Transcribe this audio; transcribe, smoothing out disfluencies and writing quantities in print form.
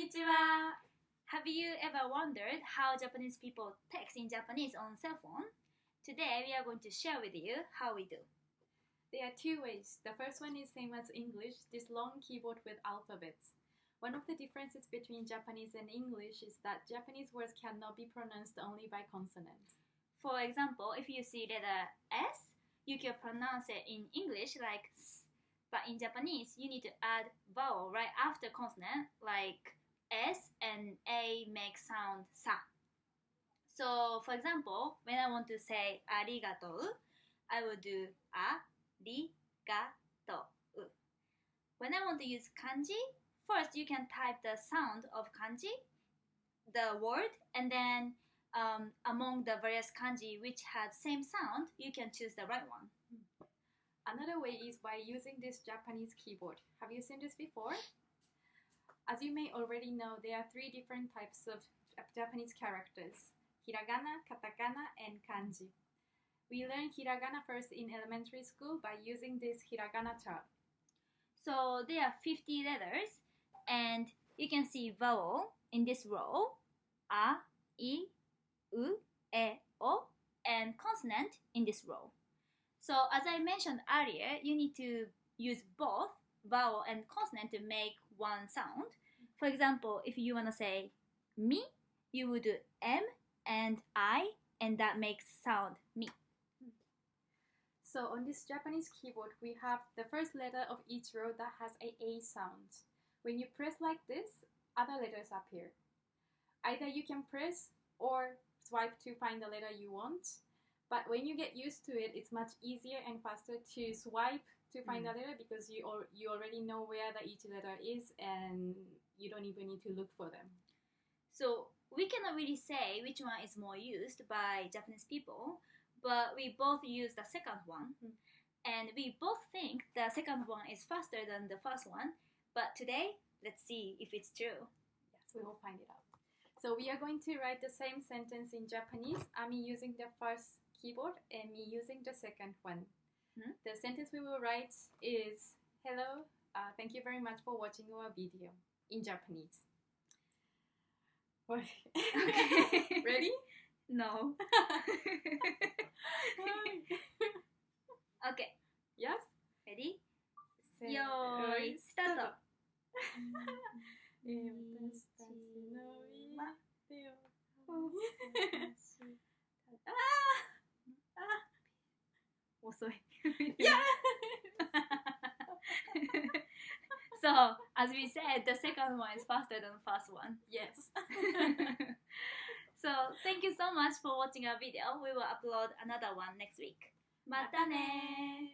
Konnichiwa! Have you ever wondered how Japanese people text in Japanese on cell phone? Today we are going to share with you how we do. There are two ways. The first one is same as English, this long keyboard with alphabets. One of the differences between Japanese and English is that Japanese words cannot be pronounced only by consonant. For example, if you see letter S, you can pronounce it in English like S, but in Japanese you need to add vowel right after consonant like S and A make sound sa. So for example, when I want to say arigatou, I will do arigatou. When I want to use kanji, first you can type the sound of kanji, the word, and then among the various kanji which had same sound, you can choose the right one. Another way is by using this Japanese keyboard. Have you seen this before? As you may already know, there are three different types of Japanese characters: hiragana, katakana, and kanji. We learned hiragana first in elementary school by using this hiragana chart. So there are 50 letters, and you can see vowel in this row, a, I, u, e, o, and consonant in this row. So as I mentioned earlier, you need to use both vowel and consonant to make one sound. For example, if you want to say mi, you would do M and I, and that makes sound mi. So on this Japanese keyboard, we have the first letter of each row that has a sound. When you press like this, other letters appear. Either you can press or swipe to find the letter you want. But when you get used to it, it's much easier and faster to swipe to find the letter because you already know where each letter is and you don't even need to look for them. So we cannot really say which one is more used by Japanese people, but we both use the second one. And we both think the second one is faster than the first one. But today, let's see if it's true. Yes, we will find it out. So we are going to write the same sentence in Japanese, Ami using the first keyboard and me using the second one. The sentence we will write is, hello, thank you very much for watching our video in Japanese. Okay. Ready? No. Okay. Yes? Ready? Yoi, start. 遅い。Yeah! So, as we said, the second one is faster than the first one. Yes. So, thank you so much for watching our video. We will upload another one next week. またね